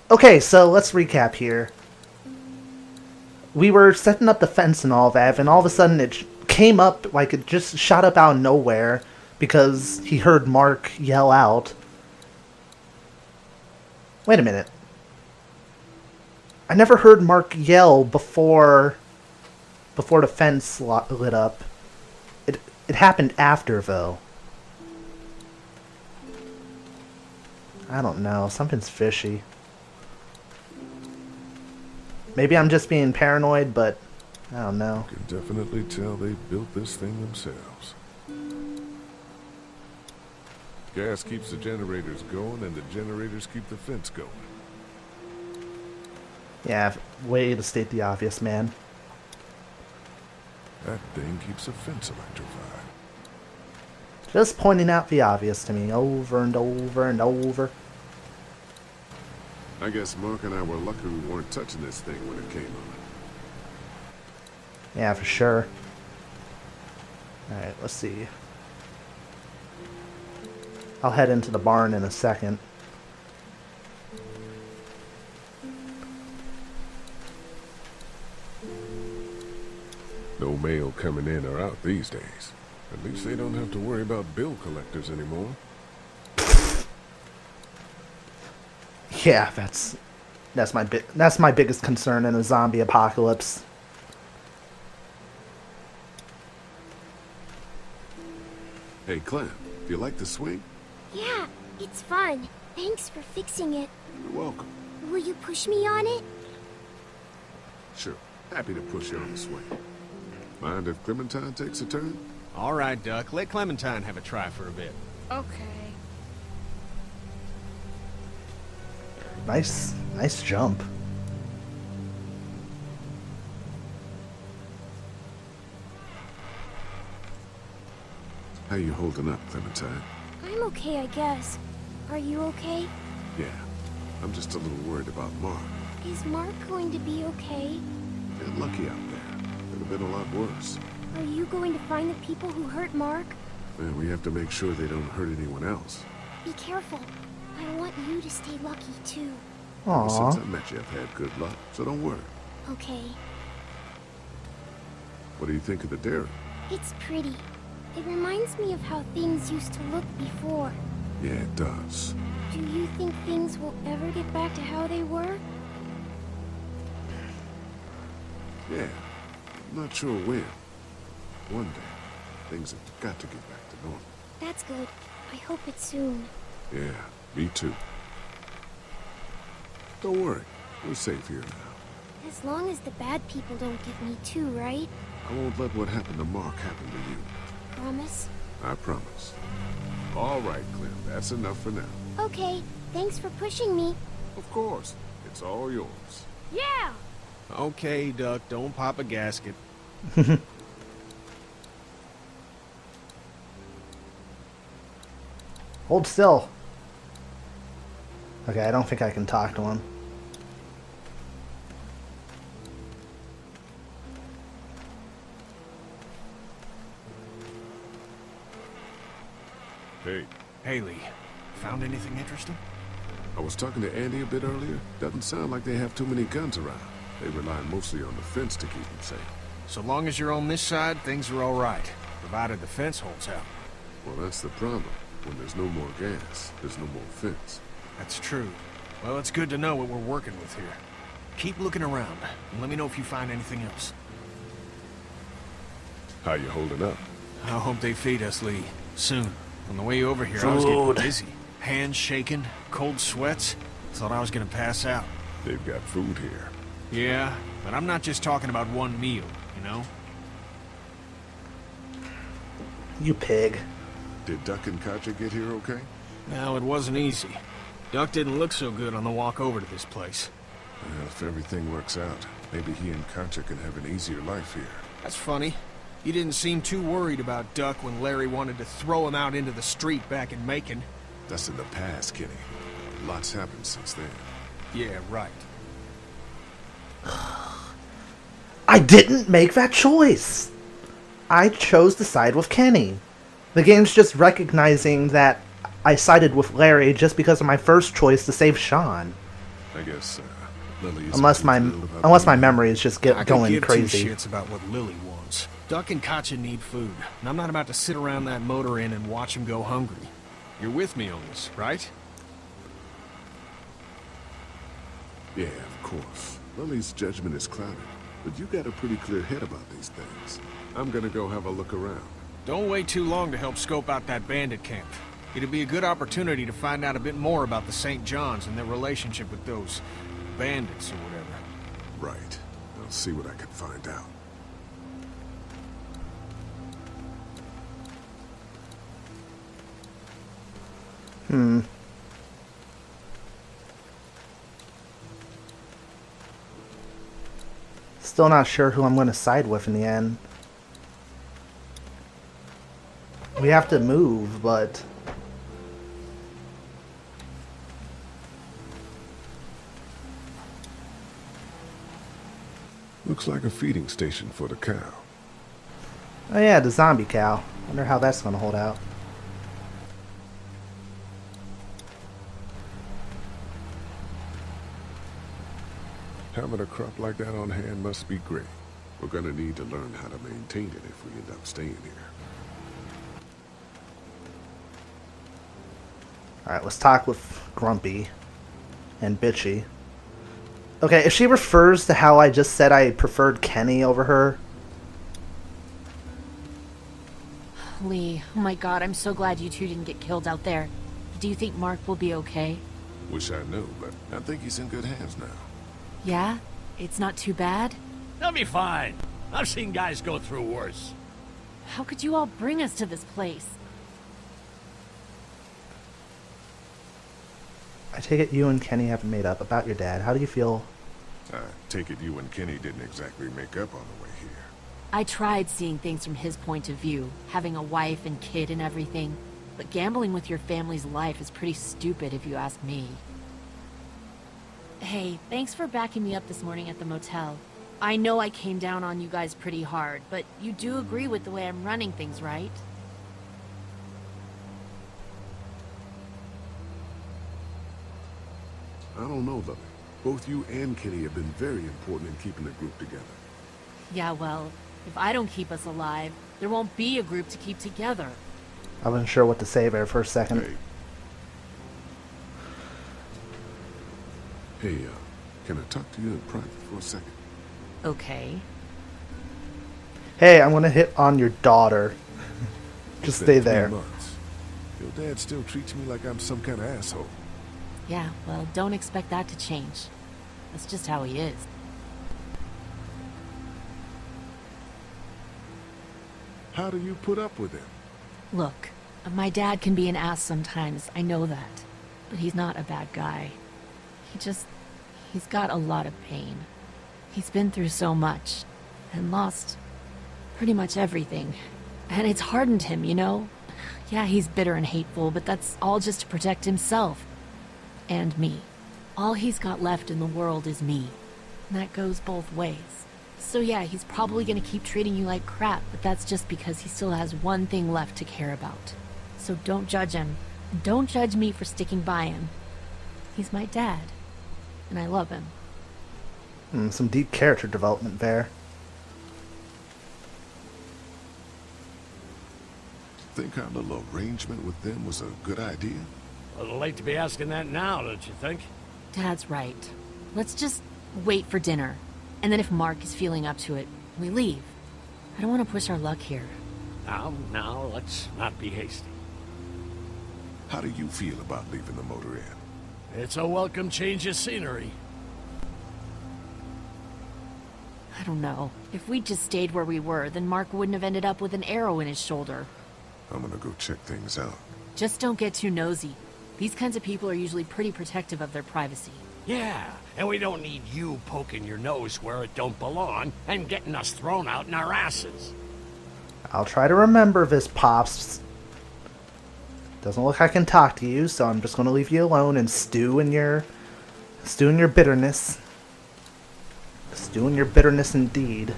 Okay, so let's recap here. We were setting up the fence and all that, and all of a sudden it came up, like it just shot up out of nowhere because he heard Mark yell out. Wait a minute. I never heard Mark yell before the fence lit up. It happened after, though. I don't know. Something's fishy. Maybe I'm just being paranoid, but I don't know. You can definitely tell they built this thing themselves. Gas keeps the generators going, and the generators keep the fence going. Yeah, way to state the obvious, man. That thing keeps the fence electrified. Just pointing out the obvious to me over and over and over. I guess Mark and I were lucky we weren't touching this thing when it came on. Yeah, for sure. Alright, let's see. I'll head into the barn in a second. No mail coming in or out these days. At least they don't have to worry about bill collectors anymore. Yeah, that's my biggest concern in a zombie apocalypse. Hey, Clem, do you like the swing? Yeah, it's fun. Thanks for fixing it. You're welcome. Will you push me on it? Sure, happy to push you on the swing. Mind if Clementine takes a turn? All right, Duck. Let Clementine have a try for a bit. Okay. Nice jump. How you holding up, Clementine? I'm okay, I guess. Are you okay? Yeah, I'm just a little worried about Mark. Is Mark going to be okay? Get lucky out there. Could have been a lot worse. Are you going to find the people who hurt Mark? And we have to make sure they don't hurt anyone else. Be careful. I want you to stay lucky, too. Ever since Aww. I met you, I've had good luck, so don't worry. Okay. What do you think of the dairy? It's pretty. It reminds me of how things used to look before. Yeah, it does. Do you think things will ever get back to how they were? Yeah, I'm not sure when. One day, things have got to get back to normal. That's good. I hope it's soon. Yeah, me too. Don't worry, we're safe here now. As long as the bad people don't get me too, right? I won't let what happened to Mark happen to you. Promise? I promise. All right, Clem, that's enough for now. Okay, thanks for pushing me. Of course, it's all yours. Yeah! Okay, Duck. Don't pop a gasket. Hold still. Okay, I don't think I can talk to him. Hey, Haley, found anything interesting? I was talking to Andy a bit earlier. Doesn't sound like they have too many guns around. They rely mostly on the fence to keep them safe. So long as you're on this side, things are all right. Provided the fence holds out. Well, that's the problem. When there's no more gas, there's no more fence. That's true. Well, it's good to know what we're working with here. Keep looking around, and let me know if you find anything else. How you holding up? I hope they feed us, Lee. Soon. On the way over here, I was getting Food. dizzy. Hands shaking, cold sweats. Thought I was gonna pass out. They've got food here. Yeah, but I'm not just talking about one meal, you know? You pig. Did Duck and Katja get here okay? Well, it wasn't easy. Duck didn't look so good on the walk over to this place. Well, if everything works out, maybe he and Katja can have an easier life here. That's funny. He didn't seem too worried about Duck when Larry wanted to throw him out into the street back in Macon. That's in the past, Kenny. Lots happened since then. Yeah, right. I didn't make that choice. I chose to side with Kenny. The game's just recognizing that I sided with Larry just because of my first choice to save Sean. I guess Lily is Unless my memory is just I could going give crazy. two shits about what Lily wants. Duck and Katya need food, and I'm not about to sit around that motor inn and watch them go hungry. You're with me on this, right? Yeah, of course. Lily's judgment is clouded, but you got a pretty clear head about these things. I'm gonna go have a look around. Don't wait too long to help scope out that bandit camp. It'd be a good opportunity to find out a bit more about the St. John's and their relationship with those bandits or whatever. Right. I'll see what I can find out. Still not sure who I'm going to side with in the end. We have to move, but... Looks like a feeding station for the cow. Oh yeah, the zombie cow. Wonder how that's going to hold out. Having a crop like that on hand must be great. We're gonna need to learn how to maintain it if we end up staying here. Alright, let's talk with Grumpy and Bitchy. Okay, if she refers to how I just said I preferred Kenny over her... Lee, oh my god, I'm so glad you two didn't get killed out there. Do you think Mark will be okay? Wish I knew, but I think he's in good hands now. Yeah? It's not too bad? They'll be fine. I've seen guys go through worse. How could you all bring us to this place? I take it you and Kenny haven't made up about your dad. How do you feel? I take it you and Kenny didn't exactly make up on the way here. I tried seeing things from his point of view, having a wife and kid and everything, but gambling with your family's life is pretty stupid if you ask me. Hey, thanks for backing me up this morning at the motel. I know I came down on you guys pretty hard, but you do agree with the way I'm running things, right? I don't know, Lily. Both you and Kenny have been very important in keeping the group together. Yeah, well, if I don't keep us alive, there won't be a group to keep together. I wasn't sure what to say there for a second. Hey, can I talk to you in private for a second? Okay. Hey, I'm gonna hit on your daughter. It's Just been stay 3 there. months. Your dad still treats me like I'm some kind of asshole. Yeah, well, don't expect that to change. That's just how he is. How do you put up with him? Look, my dad can be an ass sometimes, I know that. But he's not a bad guy. He's got a lot of pain. He's been through so much, and lost pretty much everything. And it's hardened him, you know? Yeah, he's bitter and hateful, but that's all just to protect himself. And me. All he's got left in the world is me. And that goes both ways. So yeah, he's probably gonna keep treating you like crap, but that's just because he still has one thing left to care about. So don't judge him. Don't judge me for sticking by him. He's my dad. And I love him. Some deep character development there. Think our little arrangement with them was a good idea? A little late to be asking that now, don't you think? Dad's right. Let's just wait for dinner. And then if Mark is feeling up to it, we leave. I don't want to push our luck here. Now, let's not be hasty. How do you feel about leaving the motor inn? It's a welcome change of scenery. I don't know. If we'd just stayed where we were, then Mark wouldn't have ended up with an arrow in his shoulder. I'm gonna go check things out. Just don't get too nosy. These kinds of people are usually pretty protective of their privacy. Yeah, and we don't need you poking your nose where it don't belong and getting us thrown out in our asses. I'll try to remember this, Pops. Doesn't look like I can talk to you, so I'm just gonna leave you alone and stew in your bitterness. Stew in your bitterness indeed.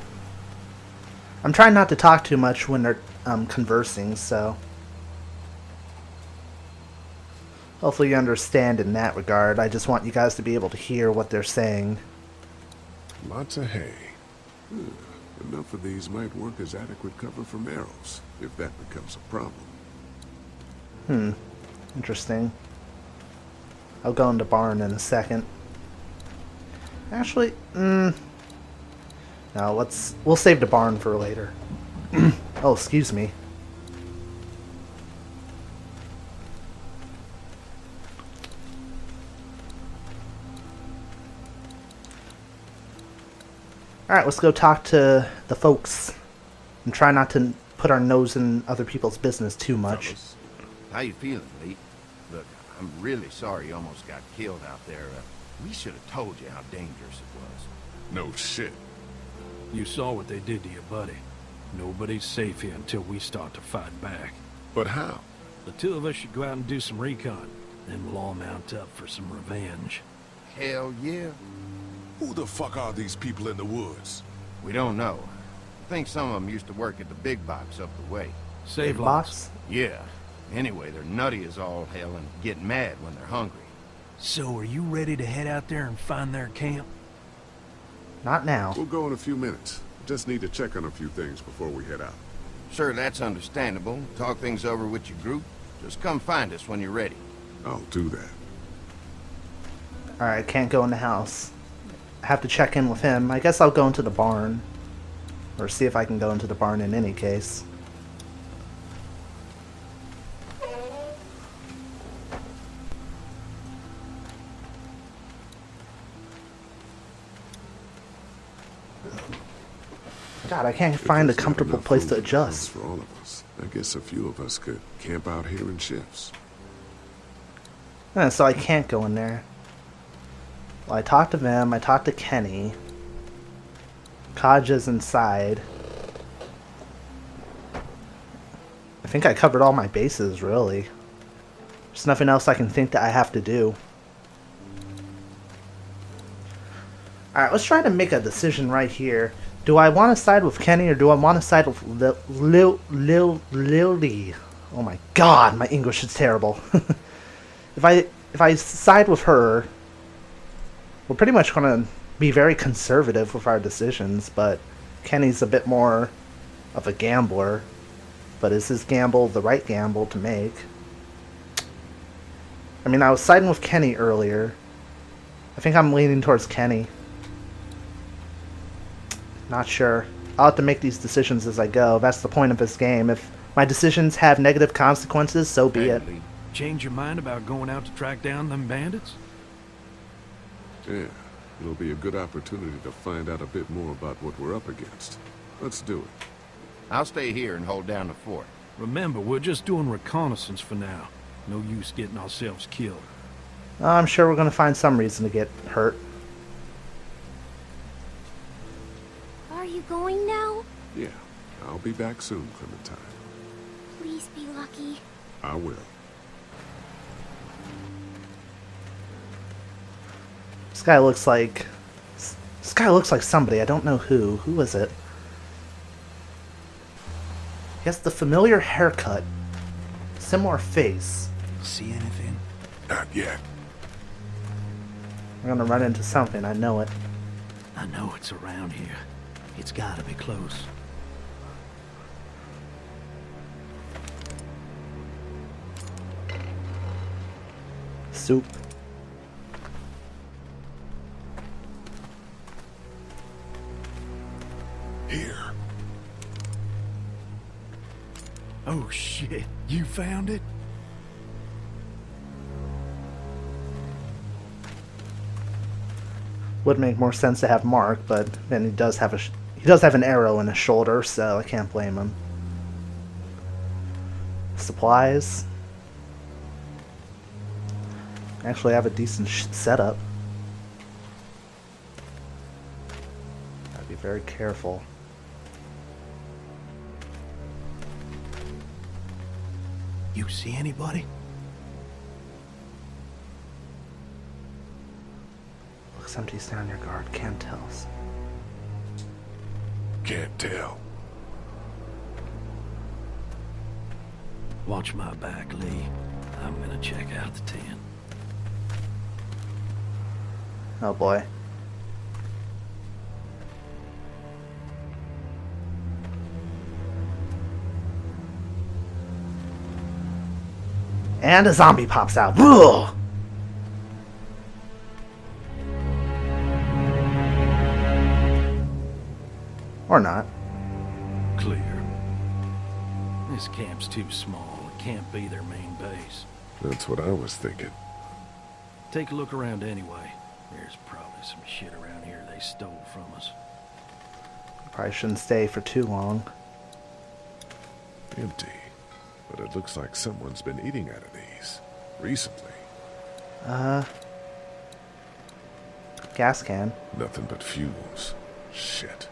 I'm trying not to talk too much when they're conversing, so... Hopefully you understand in that regard. I just want you guys to be able to hear what they're saying. Lots of hay. Enough of these might work as adequate cover from arrows, if that becomes a problem. Interesting. I'll go into barn in a second. Actually, no, we'll save the barn for later. Oh, excuse me. Alright, let's go talk to the folks. And try not to put our nose in other people's business too much. Fellas, how you feeling, Lee? Look, I'm really sorry you almost got killed out there. We should have told you how dangerous it was. No shit. You saw what they did to your buddy. Nobody's safe here until we start to fight back. But how? The two of us should go out and do some recon. Then we'll all mount up for some revenge. Hell yeah. Who the fuck are these people in the woods? We don't know. I think some of them used to work at the big box up the way. Save Big lots. box? Yeah. Anyway, they're nutty as all hell and get mad when they're hungry. So are you ready to head out there and find their camp? Not now. We'll go in a few minutes. Just need to check on a few things before we head out. Sure, that's understandable. Talk things over with your group. Just come find us when you're ready. I'll do that. Alright, can't go in the house. I have to check in with him. I guess I'll go into the barn. Or see if I can go into the barn in any case. God, I can't find a If there's not comfortable enough place food to in the house adjust. For all of us, I guess a few of us could camp out here in shifts. So I can't go in there. Well, I talked to them, I talked to Kenny. Kaja's inside. I think I covered all my bases, really. There's nothing else I can think that I have to do. Alright, let's try to make a decision right here. Do I want to side with Kenny or do I want to side with Lily? Oh my god, my English is terrible. If I side with her, we're pretty much going to be very conservative with our decisions, but Kenny's a bit more of a gambler. But is his gamble the right gamble to make? I mean, I was siding with Kenny earlier. I think I'm leaning towards Kenny. Not sure. I'll have to make these decisions as I go. That's the point of this game. If my decisions have negative consequences, so be it. Lee, Change your mind about going out to track down them bandits? Yeah, it'll be a good opportunity to find out a bit more about what we're up against. Let's do it. I'll stay here and hold down the fort. Remember, we're just doing reconnaissance for now. No use getting ourselves killed. I'm sure we're going to find some reason to get hurt. Are you going now? Yeah, I'll be back soon, Clementine. Please be lucky. I will. This guy looks like somebody. I don't know who. Who is it? He has the familiar haircut. Similar face. See anything? Not yet. We're gonna run into something, I know it. I know it's around here. It's gotta be close. Soup. Here. Oh shit, you found it? Would make more sense to have Mark, but then he does have an arrow in his shoulder, so I can't blame him. Supplies. Actually, I have a decent setup. Gotta be very careful. You see anybody? Looks empty, stay on your guard. Can't tell. Can't tell. Watch my back, Lee. I'm gonna check out the tent. Oh boy. And a zombie pops out. Ugh! Or not. Clear. This camp's too small. It can't be their main base. That's what I was thinking. Take a look around anyway. There's probably some shit around here they stole from us. Probably shouldn't stay for too long. Empty. But it looks like someone's been eating out of these. Recently. Gas can. Nothing but fumes. Shit.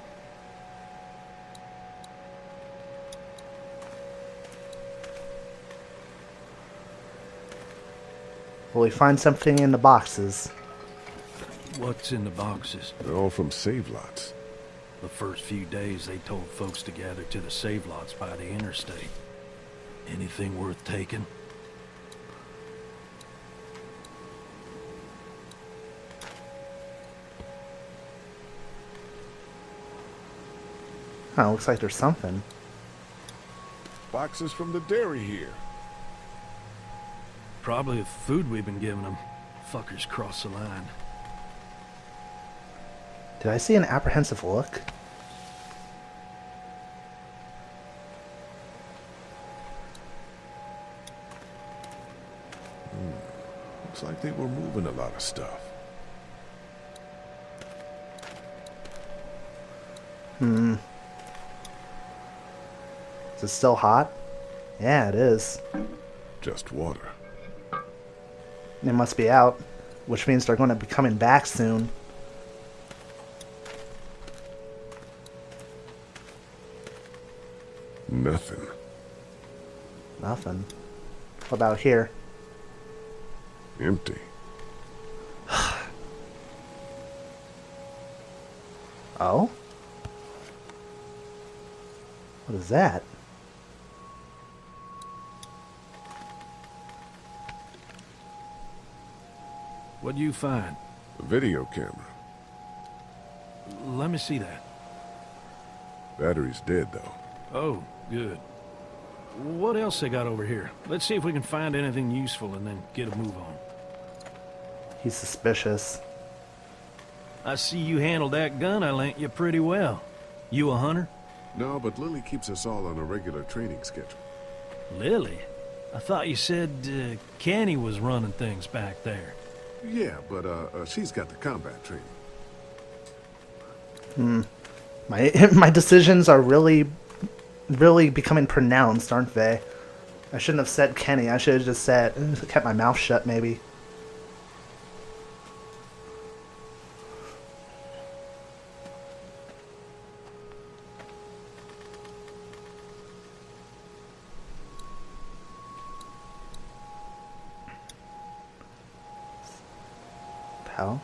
Will we find something in the boxes? What's in the boxes? They're all from save lots. The first few days they told folks to gather to the save lots by the interstate. Anything worth taking? Oh, looks like there's something. Boxes from the dairy here. Probably the food we've been giving them. Fuckers cross the line. Did I see an apprehensive look? Looks like they were moving a lot of stuff. Is it still hot? Yeah, it is. Just water. They must be out, which means they're going to be coming back soon. Nothing. Nothing. What about here? Empty. Oh? What is that? What'd you find? A video camera. Let me see that. Battery's dead, though. Oh, good. What else they got over here? Let's see if we can find anything useful and then get a move on. He's suspicious. I see you handled that gun I lent you pretty well. You a hunter? No, but Lily keeps us all on a regular training schedule. Lily? I thought you said Kenny was running things back there. Yeah, but she's got the combat training. My decisions are really becoming pronounced, aren't they? I shouldn't have said Kenny. I should have just kept my mouth shut, maybe. Hell?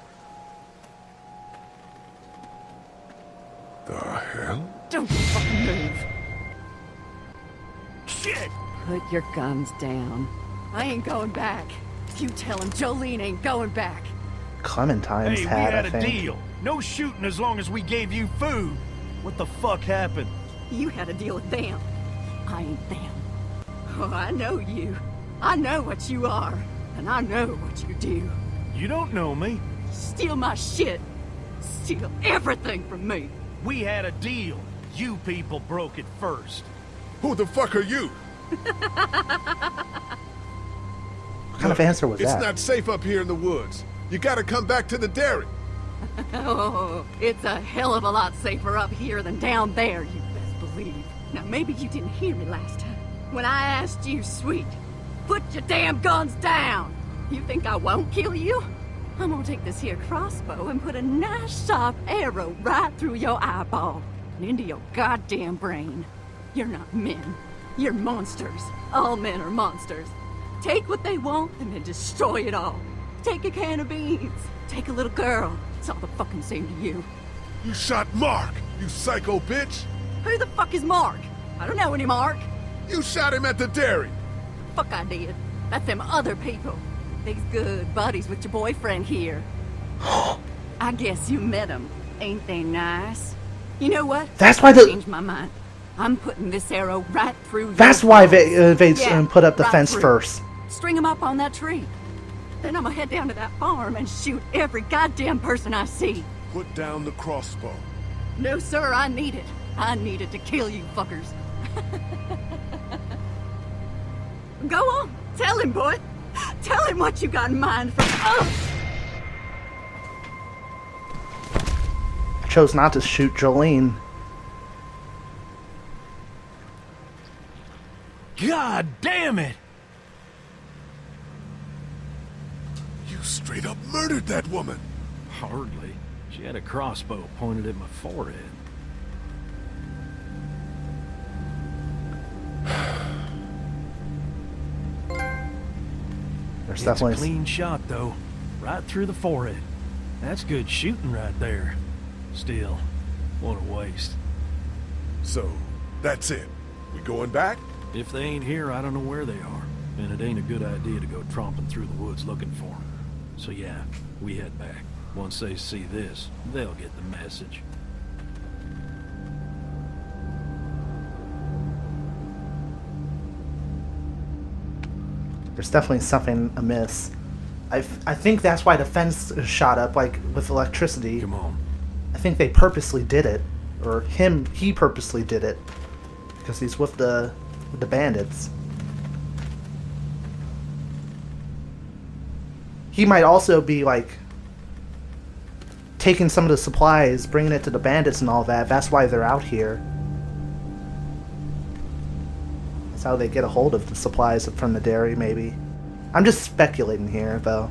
The hell? Don't fucking move. Shit! Put your guns down. I ain't going back. You tell him Jolene ain't going back. Clementine's Hey, we hat, had I a think. deal. No shooting as long as we gave you food. What the fuck happened? You had a deal with them. I ain't them. Oh, I know you. I know what you are. And I know what you do. You don't know me. Steal my shit. Steal everything from me. We had a deal. You people broke it first. Who the fuck are you? What kind of answer was It's that? not safe up here in the woods. You gotta come back to the dairy. Oh, it's a hell of a lot safer up here than down there, you best believe. Now, maybe you didn't hear me last time. When I asked you, sweet, put your damn guns down. You think I won't kill you? I'm gonna take this here crossbow and put a nice sharp arrow right through your eyeball and into your goddamn brain. You're not men. You're monsters. All men are monsters. Take what they want and then destroy it all. Take a can of beans. Take a little girl. It's all the fucking same to you. You shot Mark, you psycho bitch. Who the fuck is Mark? I don't know any Mark. You shot him at the dairy. Fuck I did. That's them other people. They's good buddies with your boyfriend here. I guess you met them. Ain't they nice? You know what? That's why I the- changed my mind. I'm putting this arrow right through. That's your why throat. they Yeah, put up the right fence through. first. String them up on that tree. Then I'm gonna head down to that farm and shoot every goddamn person I see. Put down the crossbow. No, sir, I need it. I need it to kill you fuckers. Go on, tell him, boy. Tell him what you got in mind for. I chose not to shoot Jolene. God damn it! You straight up murdered that woman. Hardly. She had a crossbow pointed at my forehead. There's It's definitely a clean shot, though. Right through the forehead. That's good shooting right there. Still, what a waste. So, that's it. We going back? If they ain't here, I don't know where they are. And it ain't a good idea to go tromping through the woods looking for them. So yeah, we head back. Once they see this, they'll get the message. there's definitely something amiss. I think that's why the fence is shot up, like, with electricity. Come on. I think they purposely did it. Or he purposely did it. Because he's with the bandits. He might also be, like, taking some of the supplies, bringing it to the bandits and all that. That's why they're out here. That's how they get a hold of the supplies from the dairy, maybe. I'm just speculating here, though.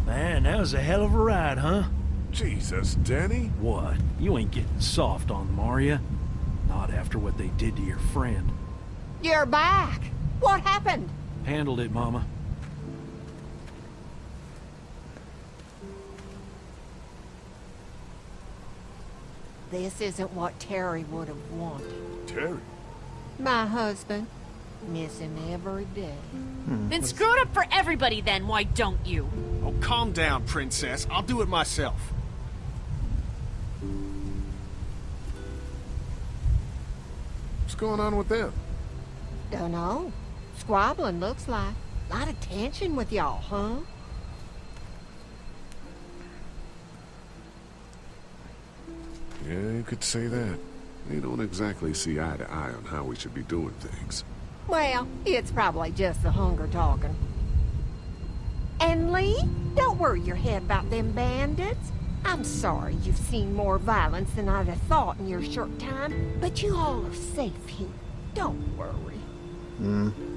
Man, that was a hell of a ride, huh? Jesus, Danny. What? You ain't getting soft on them, are ya? Not after what they did to your friend. You're back. What happened? Handled it, Mama. This isn't what Terry would have wanted. Terry. My husband. Miss him every day. Then screw it up for everybody then, why don't you? Oh, calm down, princess. I'll do it myself. What's going on with them? Dunno. Squabbling looks like. Lot of tension with y'all, huh? Yeah, you could say that. They don't exactly see eye to eye on how we should be doing things. Well, it's probably just the hunger talking. And Lee, don't worry your head about them bandits. I'm sorry you've seen more violence than I'd have thought in your short time, but you all are safe here. Don't worry.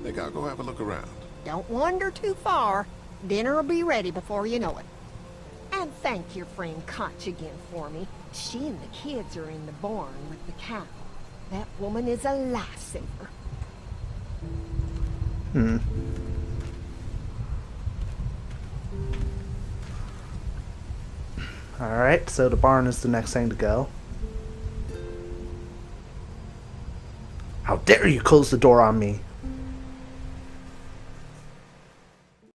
Think I'll go have a look around. Don't wander too far. Dinner'll be ready before you know it. And thank your friend Koch again for me. She and the kids are in the barn with the cow. That woman is a lifesaver. Alright, so the barn is the next thing to go. How dare you close the door on me?